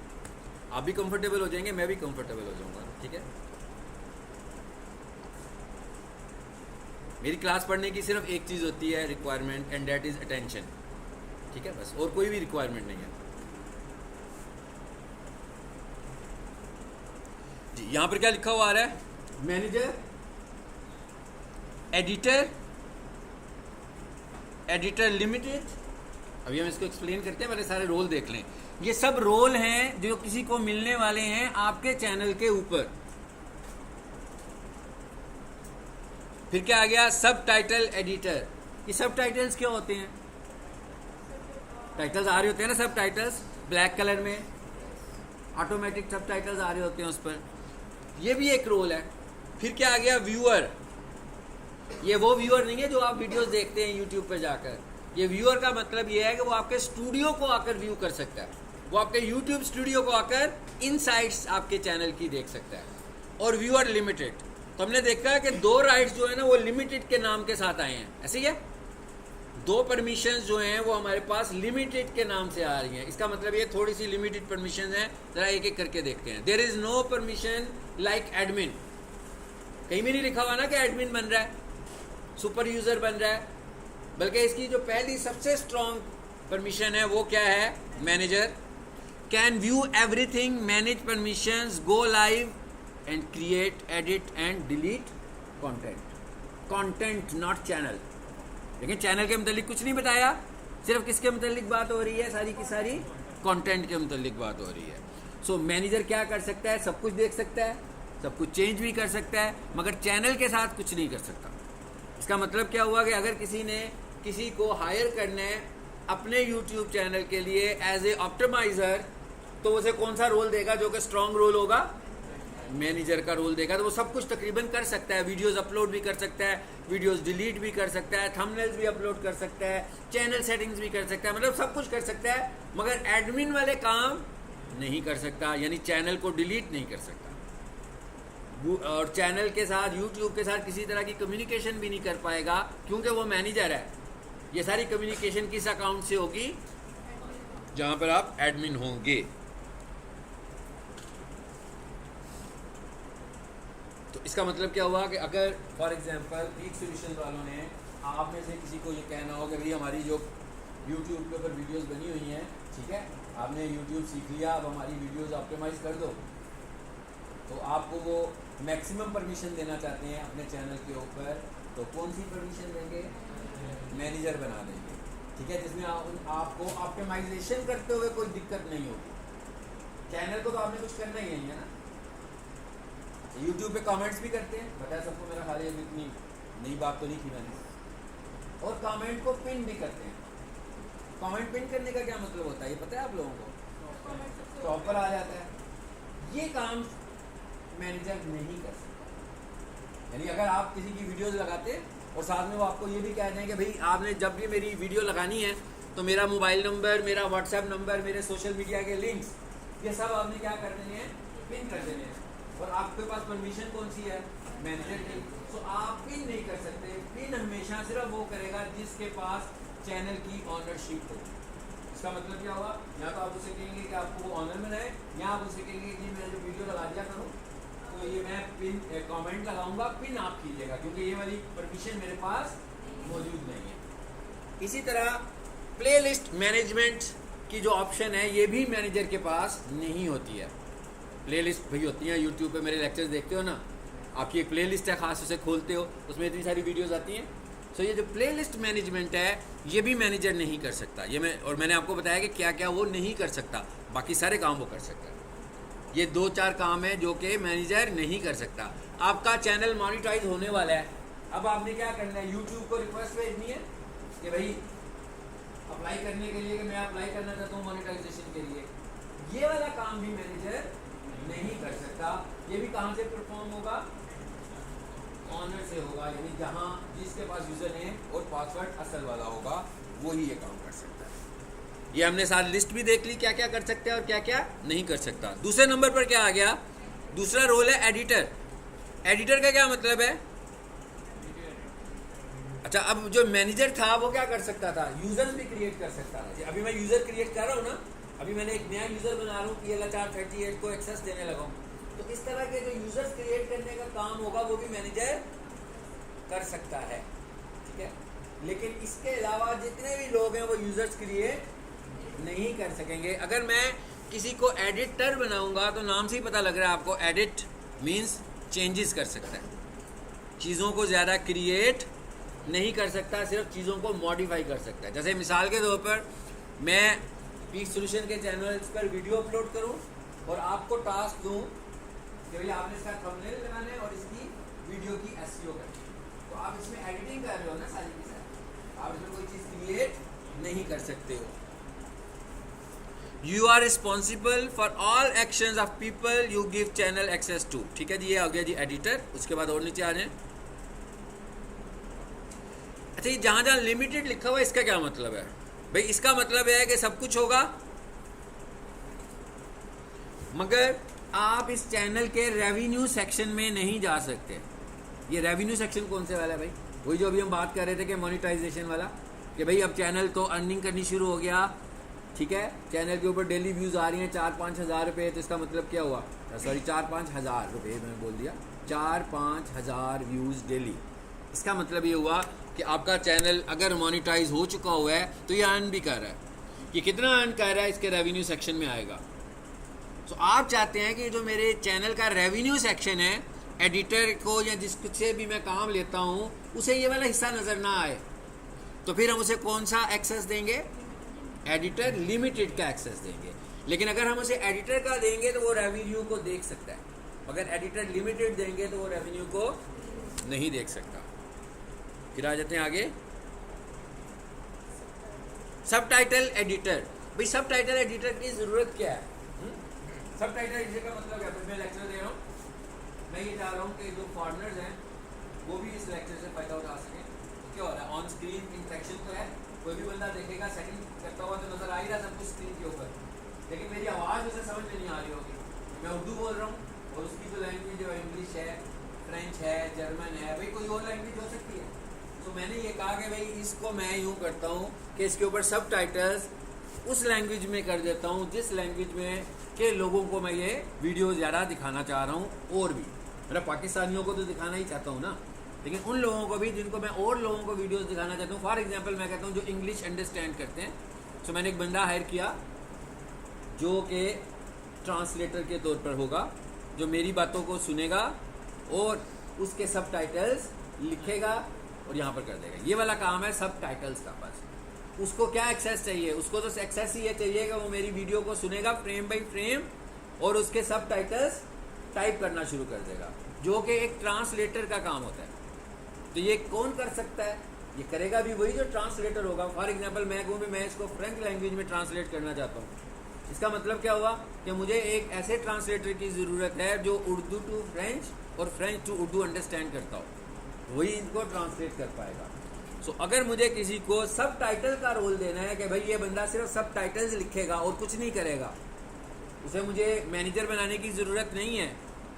आप भी कंफर्टेबल हो जाएंगे, मैं भी कंफर्टेबल हो जाऊंगा। ठीक है, मेरी क्लास पढ़ने की सिर्फ एक चीज़ होती है requirement, and that is attention. ठीक है, बस, और कोई भी रिक्वायरमेंट नहीं है जी। यहाँ पर क्या लिखा हुआ आ रहा है, मैनेजर, एडिटर लिमिटेड। अभी हम इसको एक्सप्लेन करते हैं, पहले सारे रोल देख लें। ये सब रोल हैं जो किसी को मिलने वाले हैं आपके चैनल के ऊपर। फिर क्या आ गया, सब टाइटल एडिटर। ये सब टाइटल्स क्या होते हैं, टाइटल्स आ रहे होते हैं ना, सब टाइटल्स ब्लैक कलर में, ऑटोमेटिक सब टाइटल्स आ रहे होते हैं उस पर, ये भी एक रोल है। फिर क्या आ गया, व्यूअर। ये वो व्यूअर नहीं है जो आप वीडियोस देखते हैं यूट्यूब पर जाकर। ये व्यूअर का मतलब ये है कि वो आपके स्टूडियो को आकर व्यू कर सकता है, वो आपके यूट्यूब स्टूडियो को आकर इनसाइट्स आपके चैनल की देख सकता है। और व्यूअर लिमिटेड, तो हमने देखा है कि 2 राइट्स जो है ना वो लिमिटेड के नाम के साथ आए हैं, ऐसे ही है। 2 परमिशंस जो हैं वो हमारे पास लिमिटेड के नाम से आ रही हैं। इसका मतलब ये थोड़ी सी लिमिटेड परमिशन है, जरा एक एक करके देखते हैं। There is no permission like admin. कहीं भी नहीं लिखा हुआ ना कि एडमिन बन रहा है, सुपर यूजर बन रहा है, बल्कि इसकी जो पहली सबसे स्ट्रॉन्ग परमिशन है वो क्या है, manager. Can view everything, manage permissions, go live and create, edit and delete content not channel. लेकिन चैनल के मतलब कुछ नहीं बताया, सिर्फ किसके मतलब बात हो रही है, सारी की सारी कंटेंट के मतलब बात हो रही है। सो मैनेजर क्या कर सकता है, सब कुछ देख सकता है, सब कुछ चेंज भी कर सकता है, मगर चैनल के साथ कुछ नहीं कर सकता। इसका मतलब क्या हुआ कि अगर किसी ने किसी को हायर करना है अपने YouTube चैनल के लिए एज ए ऑप्टिमाइजर, तो उसे कौन सा रोल देगा, जो कि स्ट्रॉन्ग रोल होगा, मैनेजर का रोल देगा। तो वो सब कुछ तकरीबन कर सकता है, वीडियोस अपलोड भी कर सकता है, वीडियोस डिलीट भी कर सकता है, थंबनेल्स भी अपलोड कर सकता है, चैनल सेटिंग्स भी कर सकता है, मतलब सब कुछ कर सकता है, मगर एडमिन वाले काम नहीं कर सकता, यानी चैनल को डिलीट नहीं कर सकता। और चैनल के साथ, यूट्यूब के साथ किसी तरह की कम्युनिकेशन भी नहीं कर पाएगा, क्योंकि वो मैनेजर है। ये सारी कम्युनिकेशन किस अकाउंट से होगी, जहां पर आप एडमिन होंगे। तो इसका मतलब क्या हुआ कि अगर फॉर एग्जांपल पीक सॉल्यूशन वालों ने आप में से किसी को ये कहना हो कि भाई हमारी जो यूट्यूब के ऊपर वीडियोस बनी हुई हैं, ठीक है, आपने यूट्यूब सीख लिया, अब हमारी वीडियोस ऑप्टिमाइज कर दो, तो आपको वो मैक्सिमम परमिशन देना चाहते हैं अपने चैनल के ऊपर, तो कौन सी परमिशन देंगे, मैनेजर बना देंगे। ठीक है, जिसमें आपको ऑप्टिमाइजेशन करते हुए कोई दिक्कत नहीं होगी। चैनल को तो आपने कुछ करना ही नहीं है ना। यूट्यूब पे कमेंट्स भी करते हैं, बताया सबको, मेरा ख्याल है इतनी नई बात तो नहीं की मैंने। और कमेंट को पिन भी करते हैं। कमेंट पिन करने का क्या मतलब होता है, ये पता है आप लोगों को, टॉप पर आ जाता है। ये काम मैनेजर नहीं कर सकता। यानी अगर आप किसी की वीडियोस लगाते और साथ में वो आपको ये भी कह दें कि भाई आपने जब भी मेरी वीडियो लगानी है तो मेरा मोबाइल नंबर, मेरा व्हाट्सएप नंबर, मेरे सोशल मीडिया के लिंक्स, ये सब आपने क्या कर देने हैं, पिन कर देने हैं। और आपके पास परमिशन कौन सी है, मैनेजर की। तो आप पिन नहीं कर सकते। पिन हमेशा सिर्फ वो करेगा जिसके पास चैनल की ऑनरशिप हो। इसका मतलब क्या हुआ, या तो आप उसे कहेंगे कि आपको वो ऑनर बनाए, या आप उसे कहेंगे कि मैं जो वीडियो लगा दिया करूँ तो ये मैं पिन कमेंट लगाऊंगा, पिन आप कीजिएगा, क्योंकि ये वाली परमिशन मेरे पास मौजूद नहीं है। इसी तरह प्लेलिस्ट मैनेजमेंट की जो ऑप्शन है ये भी मैनेजर के पास नहीं होती है। प्लेलिस्ट भाई होती हैं, यूट्यूब पे मेरे लेक्चर्स देखते हो ना, आपकी एक प्लेलिस्ट है खास, उसे खोलते हो, उसमें इतनी सारी वीडियोस आती हैं। सो ये जो प्लेलिस्ट मैनेजमेंट है ये भी मैनेजर नहीं कर सकता। ये मैंने आपको बताया कि क्या क्या वो नहीं कर सकता, बाकी सारे काम वो कर सकता है। ये 2-4 काम है जो कि मैनेजर नहीं कर सकता। आपका चैनल मोनेटाइज होने वाला है, अब आपने क्या करना है, यूट्यूब को रिक्वेस्ट भेजनी है कि भाई अप्लाई करने के लिए, कि मैं अप्लाई करना चाहता हूँ मोनेटाइजेशन के लिए। ये वाला काम भी मैनेजर नहीं कर सकता। ये भी कहाँ से परफॉर्म होगा? ऑनर से होगा, यानी जहाँ जिसके पास यूजर नेम और पासवर्ड असल वाला होगा वो ही ये काम कर सकता है। ये हमने सारी लिस्ट भी देख ली क्या क्या कर सकता है और क्या क्या नहीं कर सकता। दूसरे नंबर पर क्या आ गया? दूसरा रोल है एडिटर। एडिटर का क्या मतलब है? अच्छा, अब जो मैनेजर था वो क्या कर सकता था? यूजर्स भी क्रिएट कर सकता था। अभी मैं यूजर क्रिएट कर रहा हूँ ना, अभी मैंने एक नया यूजर बना रहा हूँ PLR438 को एक्सेस देने लगा हूँ, तो इस तरह के जो यूजर्स क्रिएट करने का काम होगा वो भी मैनेजर कर सकता है, ठीक है। लेकिन इसके अलावा जितने भी लोग हैं वो यूजर्स क्रिएट नहीं कर सकेंगे। अगर मैं किसी को एडिटर बनाऊंगा तो नाम से ही पता लग रहा है आपको, एडिट मीन्स चेंजेस कर सकता है, चीज़ों को ज़्यादा क्रिएट नहीं कर सकता, सिर्फ चीज़ों को मॉडिफाई कर सकता है। जैसे मिसाल के तौर पर मैं पीक सॉल्यूशन के चैनल्स पर वीडियो अपलोड करूं और आपको टास्क दूं कि भाई आपने इसका थंबनेल बनाना है और इसकी वीडियो की एसईओ करनी है, तो आप इसमें एडिटिंग कर रहे हो ना सारी की सारी, आप इसमें कोई चीज़ क्रिएट नहीं कर सकते हो। You are responsible for all actions of people you give channel access to, ठीक है जी। ये आ गया जी एडिटर। उसके बाद और नीचे आ जाए। अच्छा, ये जहाँ जहाँ लिमिटेड लिखा हुआ है इसका क्या मतलब है? भाई इसका मतलब है कि सब कुछ होगा, मगर आप इस चैनल के रेवेन्यू सेक्शन में नहीं जा सकते। ये रेवेन्यू सेक्शन कौन से वाला है भाई? वही जो अभी हम बात कर रहे थे कि मोनेटाइजेशन वाला, कि भाई अब चैनल तो अर्निंग करनी शुरू हो गया, ठीक है। चैनल के ऊपर डेली व्यूज़ आ रही हैं 4-5 हज़ार रुपये, तो इसका मतलब क्या हुआ? सॉरी 4-5 हज़ार रुपये मैंने बोल दिया, 4-5 हज़ार व्यूज़ डेली। इसका मतलब ये हुआ कि आपका चैनल अगर मोनेटाइज हो चुका हुआ है तो ये अर्न भी कर रहा है। ये कितना अर्न कर रहा है इसके रेवेन्यू सेक्शन में आएगा। तो आप चाहते हैं कि जो मेरे चैनल का रेवेन्यू सेक्शन है, एडिटर को या जिससे भी मैं काम लेता हूँ उसे ये वाला हिस्सा नज़र ना आए, तो फिर हम उसे कौन सा एक्सेस देंगे? एडिटर लिमिटेड का एक्सेस देंगे। लेकिन अगर हम उसे एडिटर का देंगे तो वो रेवेन्यू को देख सकता है, अगर एडिटर लिमिटेड देंगे तो वो रेवेन्यू को नहीं देख सकता। फिर आ जाते हैं आगे, सब टाइटल एडिटर। भाई सब टाइटल एडिटर की ज़रूरत क्या है? सब टाइटल एडिटर का मतलब क्या है? मैं लेक्चर दे रहा हूँ, मैं ये चाह रहा हूँ कि जो फॉरनर्स हैं वो भी इस लेक्चर से फ़ायदा उठा सकें। तो क्या हो रहा है? ऑन स्क्रीन इंटरेक्शन तो है, कोई भी बंदा देखेगा, सेकंड करता हुआ तो नज़र आ ही रहा सब कुछ स्क्रीन के ऊपर, लेकिन मेरी आवाज़ उसे समझ में नहीं आ रही होगी। मैं उर्दू बोल रहा हूँ और उसकी जो लैंग्वेज है इंग्लिश है, फ्रेंच है, जर्मन है, भाई कोई और लैंग्वेज हो सकती है। तो मैंने ये कहा कि भाई इसको मैं यूँ करता हूँ कि इसके ऊपर सब टाइटल्स उस लैंग्वेज में कर देता हूँ जिस लैंग्वेज में के लोगों को मैं ये वीडियो ज़्यादा दिखाना चाह रहा हूँ। और भी मेरा पाकिस्तानियों को तो दिखाना ही चाहता हूँ ना, लेकिन उन लोगों को भी जिनको मैं और लोगों को वीडियोस दिखाना चाहता हूँ। फॉर एग्जांपल मैं कहता हूँ जो इंग्लिश अंडरस्टैंड करते हैं, तो मैंने एक बंदा हायर किया जो कि ट्रांसलेटर के तौर पर होगा, जो मेरी बातों को सुनेगा और उसके सब टाइटल्स लिखेगा और यहाँ पर कर देगा। ये वाला काम है सब टाइटल्स का। बस उसको क्या एक्सेस चाहिए? उसको तो एक्सेस ही ये चाहिए कि वो मेरी वीडियो को सुनेगा फ्रेम बाई फ्रेम और उसके सब टाइटल्स टाइप करना शुरू कर देगा, जो कि एक ट्रांसलेटर का काम होता है। तो ये कौन कर सकता है? ये करेगा भी वही जो ट्रांसलेटर होगा। फॉर एग्जांपल मैं कहूँ मैं इसको फ्रेंच लैंग्वेज में ट्रांसलेट करना चाहता हूँ, इसका मतलब क्या हुआ कि मुझे एक ऐसे ट्रांसलेटर की ज़रूरत है जो उर्दू टू फ्रेंच और फ्रेंच टू उर्दू अंडरस्टैंड करता हो, वही इनको ट्रांसलेट कर पाएगा। सो अगर मुझे किसी को सब टाइटल का रोल देना है कि भाई ये बंदा सिर्फ सब टाइटल्स लिखेगा और कुछ नहीं करेगा, उसे मुझे मैनेजर बनाने की ज़रूरत नहीं है,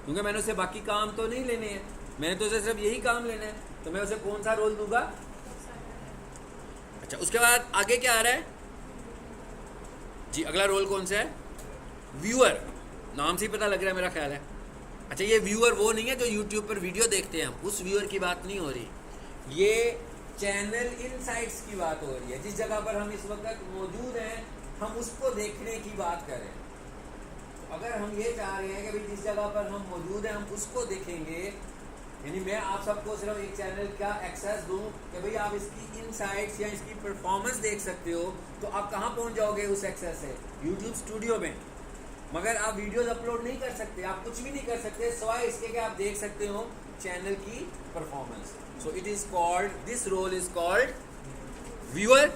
क्योंकि मैंने उसे बाकी काम तो नहीं लेने हैं, मैंने तो उसे सिर्फ यही काम लेना है। तो मैं उसे कौन सा रोल दूंगा? अच्छा, उसके बाद आगे क्या आ रहा है जी? अगला रोल कौन सा है? व्यूअर। नाम से ही पता लग रहा है मेरा ख्याल है। अच्छा, ये व्यूअर वो नहीं है जो यूट्यूब पर वीडियो देखते हैं, हम उस व्यूअर की बात नहीं हो रही, ये चैनल इनसाइट्स की बात हो रही है। जिस जगह पर हम इस वक्त मौजूद हैं हम उसको देखने की बात कर रहे हैं। अगर हम ये चाह रहे हैं कि भाई जिस जगह पर हम मौजूद हैं हम उसको देखेंगे, यानी मैं आप सबको सिर्फ एक चैनल का एक्सेस दूं कि भाई आप इसकी इनसाइट्स या इसकी परफॉर्मेंस देख सकते हो, तो आप कहाँ पहुँच जाओगे उस एक्सेस से? यूट्यूब स्टूडियो में। मगर आप वीडियोस अपलोड नहीं कर सकते, आप कुछ भी नहीं कर सकते सिवाय इसके कि आप देख सकते हो चैनल की performance. So it is called, this role is called viewer.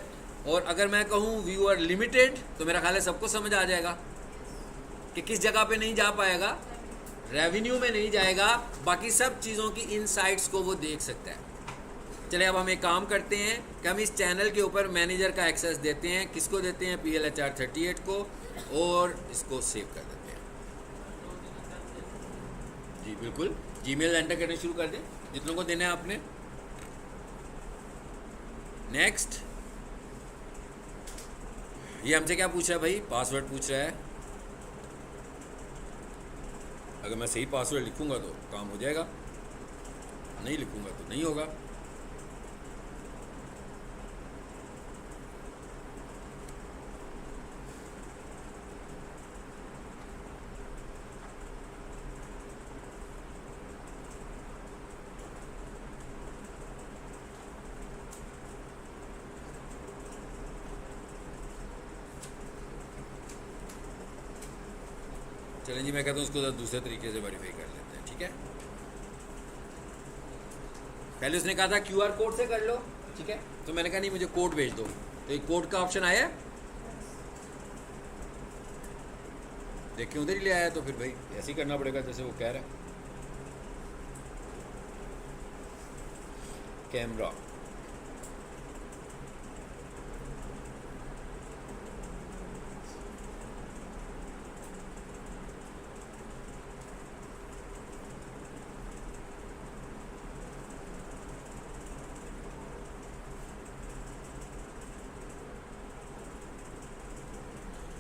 और अगर मैं कहूँ व्यूअर लिमिटेड तो मेरा ख्याल है सबको समझ आ जाएगा। कि किस जगह पे नहीं जा पाएगा, रेवेन्यू में नहीं जाएगा, बाकी सब चीज़ों की इनसाइट्स को वो देख सकता है। चलिए अब हम एक काम करते हैं कि हम इस चैनल के ऊपर मैनेजर का एक्सेस देते हैं। किसको देते हैं? PLHR38 को, और इसको सेव कर देते हैं। जी बिल्कुल, जीमेल एंटर करने शुरू कर दें जितनों को देना है आपने। नेक्स्ट, ये हमसे क्या पूछ रहा है भाई? पासवर्ड पूछ रहा है। अगर मैं सही पासवर्ड लिखूंगा तो काम हो जाएगा, नहीं लिखूंगा तो नहीं होगा। चलें जी, मैं कहता हूँ उसको दूसरे तरीके से वेरीफाई कर लेते हैं, ठीक है। पहले उसने कहा था QR कोड से कर लो, ठीक है, तो मैंने कहा नहीं मुझे कोड भेज दो, तो एक कोड का ऑप्शन आया, देखिए उधर ही ले आया, तो फिर भाई ऐसे ही करना पड़ेगा जैसे वो कह रहा है। कैमरा,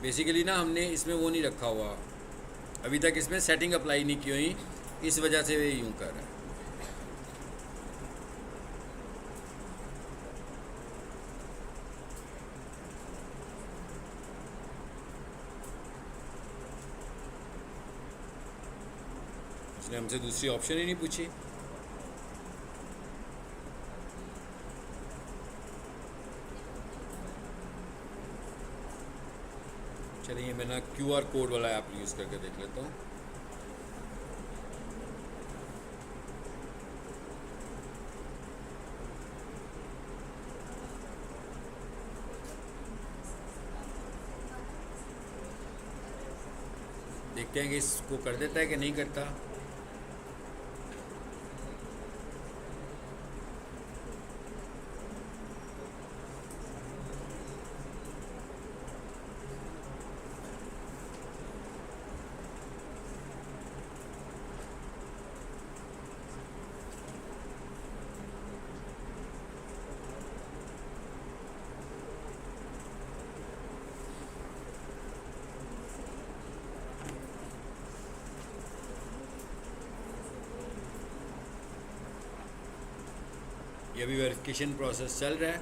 बेसिकली ना हमने इसमें वो नहीं रखा हुआ अभी तक, इसमें सेटिंग अप्लाई नहीं की हुई, इस वजह से वे यूँ कर रहा है। उसने हमसे दूसरी ऑप्शन ही नहीं पूछी। चलिए मैं ना QR कोड वाला ऐप यूज़ करके देख लेता हूँ। देखते हैं कि इसको कर देता है कि नहीं करता। ये अभी वेरिफिकेशन प्रोसेस चल रहा है।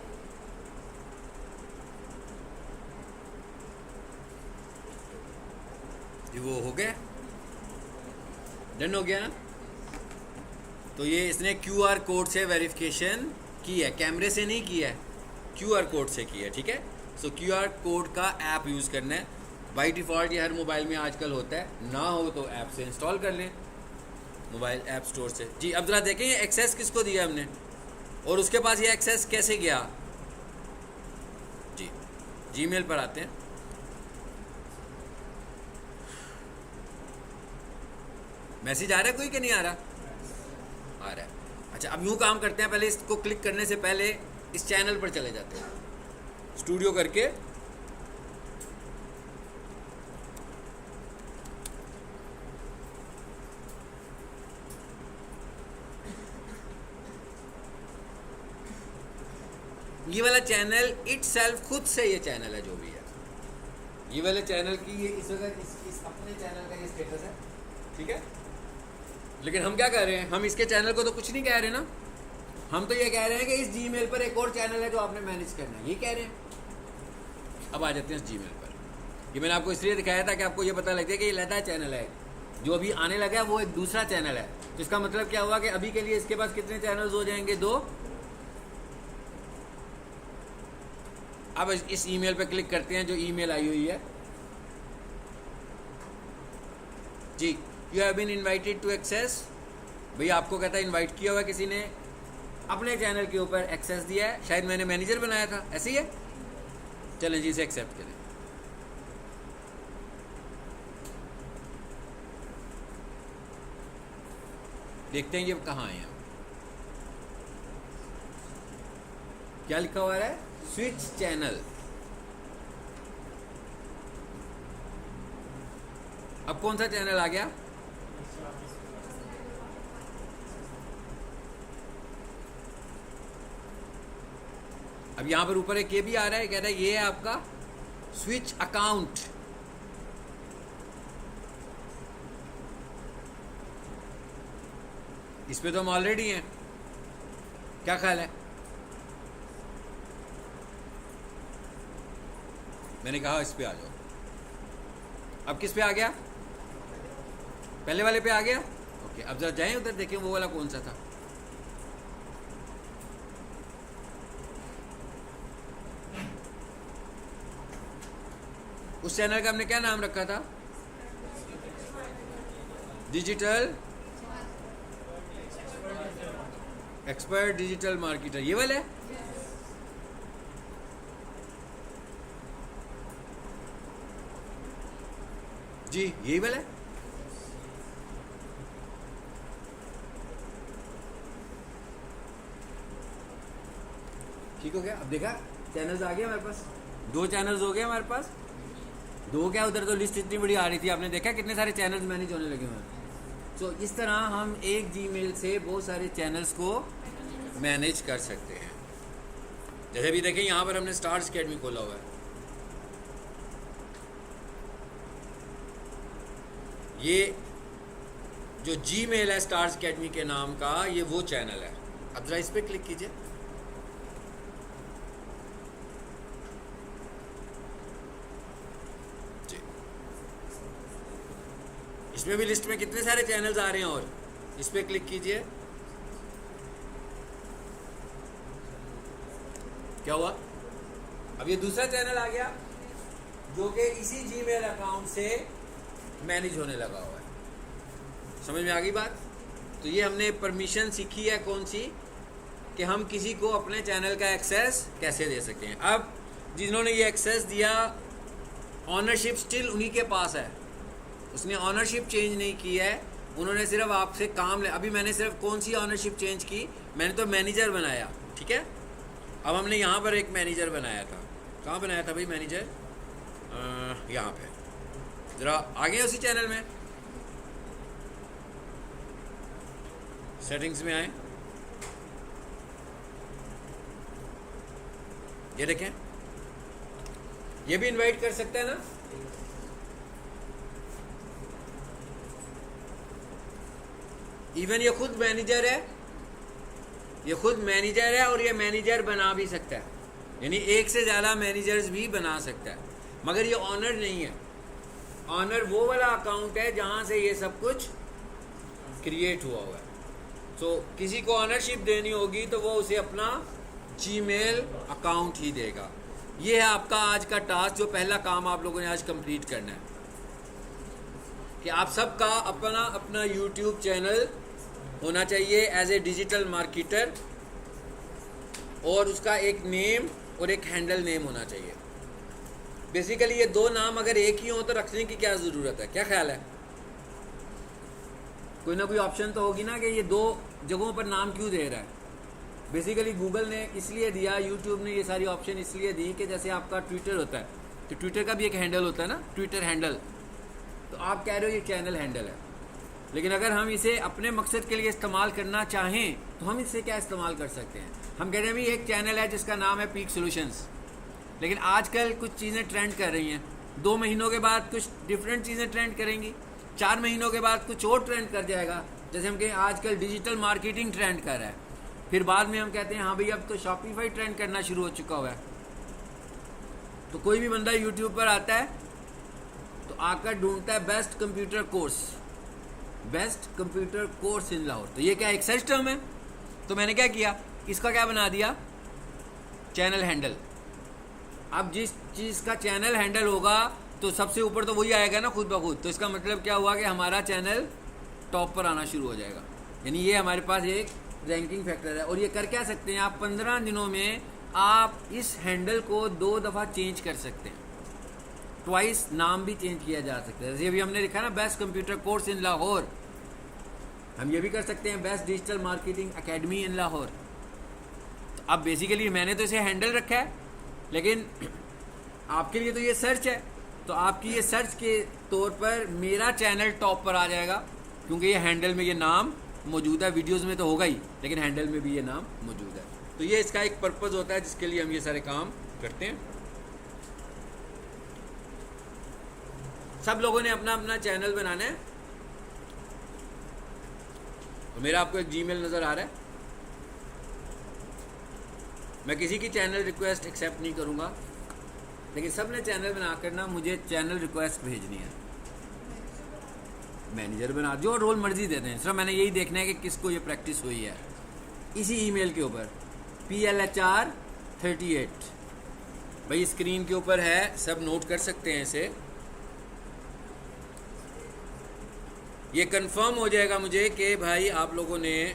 ये वो हो गया, डन हो गया ना। तो ये इसने QR कोड से वेरिफिकेशन की है, कैमरे से नहीं किया है, QR कोड से किया है, ठीक है। सो QR कोड का ऐप यूज़ करना है। बाई डिफ़ॉल्ट ये हर मोबाइल में आजकल होता है, ना हो तो ऐप से इंस्टॉल कर लें मोबाइल ऐप स्टोर से। जी अब ज़रा देखें ये एक्सेस किसको दिया हमने और उसके पास ये एक्सेस कैसे गया। जी जीमेल पर आते हैं। मैसेज आ रहा है कोई कि नहीं आ रहा? आ रहा है। अच्छा अब यूँ काम करते हैं, पहले इसको क्लिक करने से पहले इस चैनल पर चले जाते हैं, स्टूडियो करके ये वाला चैनल इटसेल्फ खुद से ये चैनल है जो भी है, ये वाले चैनल की ये इस वक्त इस अपने चैनल का ये स्टेटस है, ठीक है। लेकिन हम क्या कर रहे हैं, हम इसके चैनल को तो कुछ नहीं कह रहे ना, हम तो ये कह रहे हैं कि इस जीमेल पर एक और चैनल है जो आपने मैनेज करना है, ये कह रहे हैं। अब आ जाते हैं इस जीमेल पर। ये मैंने आपको इसलिए दिखाया था कि आपको ये पता लग जाए कि ये लदा चैनल है, जो अभी आने लगा है वो एक दूसरा चैनल है। तो इसका मतलब क्या हुआ कि अभी के लिए इसके पास कितने चैनल्स हो जाएंगे? 2। अब इस ईमेल पे क्लिक करते हैं जो ईमेल आई हुई है। जी you have been invited to access, भैया आपको कहता है इनवाइट किया हुआ है किसी ने, अपने चैनल के ऊपर एक्सेस दिया है, शायद मैंने मैनेजर बनाया था, ऐसे ही है। चलें जी इसे एक्सेप्ट करें। देखते हैं ये कहाँ आए हैं। क्या लिखा हुआ है? Switch channel. अब कौन सा चैनल आ गया? अब यहां पर ऊपर एक ये भी आ रहा है, कह रहा है ये है आपका स्विच अकाउंट। इस पे तो हम ऑलरेडी हैं। क्या ख्याल है? मैंने कहा इस पे आ जाओ। अब किस पे आ गया? पहले वाले पे आ गया। ओके, अब जरा जाएं उधर देखें वो वाला कौन सा था। उस चैनल का हमने क्या नाम रखा था? डिजिटल एक्सपर्ट डिजिटल मार्केटर, ये वाला है। जी यही वाला है। ठीक हो गया। अब देखा चैनल्स आ गए हमारे पास, 2 चैनल्स हो गए हमारे पास। 2 क्या, उधर तो लिस्ट इतनी बड़ी आ रही थी, आपने देखा कितने सारे चैनल्स मैनेज होने लगे हुए हैं। तो इस तरह हम एक जीमेल से बहुत सारे चैनल्स को मैनेज कर सकते हैं। जैसे भी देखें यहाँ पर हमने स्टार्स अकेडमी खोला हुआ है। ये जो जीमेल है स्टार्स अकेडमी के नाम का, ये वो चैनल है। अब जरा इस पर क्लिक कीजिए। जी, इसमें भी लिस्ट में कितने सारे चैनल्स आ रहे हैं। और इस पर क्लिक कीजिए। क्या हुआ? अब ये दूसरा चैनल आ गया जो कि इसी जीमेल अकाउंट से मैनेज होने लगा हुआ है। समझ में आ गई बात? तो ये हमने परमिशन सीखी है कौन सी, कि हम किसी को अपने चैनल का एक्सेस कैसे दे सकते हैं। अब जिन्होंने ये एक्सेस दिया, ऑनरशिप स्टिल उन्हीं के पास है। उसने ऑनरशिप चेंज नहीं की है, उन्होंने सिर्फ आपसे काम ले। अभी मैंने सिर्फ कौन सी ऑनरशिप चेंज की? मैंने तो मैनेजर बनाया, ठीक है। अब हमने यहाँ पर एक मैनेजर बनाया था। कहाँ बनाया था भाई मैनेजर? यहाँ पे। ज़रा आगे उसी चैनल में सेटिंग्स में आए, ये देखें, ये भी इनवाइट कर सकते हैं ना। इवन ये खुद मैनेजर है, ये खुद मैनेजर है और ये मैनेजर बना भी सकता है, यानी एक से ज़्यादा मैनेजर्स भी बना सकता है। मगर ये ऑनर नहीं है। ऑनर वो वाला अकाउंट है जहाँ से ये सब कुछ क्रिएट हुआ हुआ है। तो किसी को ऑनरशिप देनी होगी तो वो उसे अपना जीमेल अकाउंट ही देगा। ये है आपका आज का टास्क, जो पहला काम आप लोगों ने आज कंप्लीट करना है, कि आप सबका अपना अपना यूट्यूब चैनल होना चाहिए एज ए डिजिटल मार्केटर, और उसका एक नेम और एक हैंडल नेम होना चाहिए। बेसिकली ये 2 नाम अगर एक ही हो तो रखने की क्या ज़रूरत है? क्या ख्याल है? कोई ना कोई ऑप्शन तो होगी ना कि ये 2 जगहों पर नाम क्यों दे रहा है। बेसिकली गूगल ने इसलिए दिया, यूट्यूब ने ये सारी ऑप्शन इसलिए दी कि जैसे आपका ट्विटर होता है तो ट्विटर का भी एक हैंडल होता है ना, ट्विटर हैंडल। तो आप कह रहे हो ये चैनल हैंडल है, लेकिन अगर हम इसे अपने मकसद के लिए इस्तेमाल करना चाहें तो हम इससे क्या इस्तेमाल कर सकते हैं? हम कह रहे हैं भी एक चैनल है जिसका नाम है पीक सॉल्यूशंस, लेकिन आजकल कुछ चीज़ें ट्रेंड कर रही हैं। 2 महीनों के बाद कुछ डिफरेंट चीज़ें ट्रेंड करेंगी, 4 महीनों के बाद कुछ और ट्रेंड कर जाएगा। जैसे हम कहें आजकल डिजिटल मार्केटिंग ट्रेंड कर रहा है, फिर बाद में हम कहते हैं हाँ भाई अब तो शॉपिफाई ट्रेंड करना शुरू हो चुका हुआ है। तो कोई भी बंदा यूट्यूब पर आता है तो आकर ढूंढता है best computer course, best computer course in Lahore. तो ये क्या एक सर्च टर्म है? तो मैंने क्या किया, इसका क्या बना दिया, चैनल हैंडल। अब जिस चीज़ का चैनल हैंडल होगा तो सबसे ऊपर तो वही आएगा ना खुद ब खुद। तो इसका मतलब क्या हुआ कि हमारा चैनल टॉप पर आना शुरू हो जाएगा, यानी ये हमारे पास एक रैंकिंग फैक्टर है। और ये कर क्या सकते हैं आप, 15 दिनों में आप इस हैंडल को 2 दफ़ा चेंज कर सकते हैं, ट्वाइस नाम भी चेंज किया जा सकता है। जैसे अभी हमने लिखा ना best computer course in Lahore, हम ये भी कर सकते हैं best digital marketing academy in Lahore. तो अब बेसिकली मैंने तो इसे हैंडल रखा है, लेकिन आपके लिए तो ये सर्च है, तो आपकी ये सर्च के तौर पर मेरा चैनल टॉप पर आ जाएगा, क्योंकि ये हैंडल में ये नाम मौजूद है। वीडियोस में तो होगा ही, लेकिन हैंडल में भी ये नाम मौजूद है। तो ये इसका एक पर्पज़ होता है जिसके लिए हम ये सारे काम करते हैं। सब लोगों ने अपना अपना चैनल बनाना है। तो मेरा आपको एक जीमेल नज़र आ रहा है, मैं किसी की चैनल रिक्वेस्ट एक्सेप्ट नहीं करूँगा, लेकिन सब ने चैनल बना कर ना मुझे चैनल रिक्वेस्ट भेजनी है। मैनेजर बना, जो रोल मर्जी देते हैं, सिर्फ मैंने यही देखना है कि किसको ये प्रैक्टिस हुई है। इसी ईमेल के ऊपर PLHR38 भाई स्क्रीन के ऊपर है, सब नोट कर सकते हैं इसे। ये कंफर्म हो जाएगा मुझे कि भाई आप लोगों ने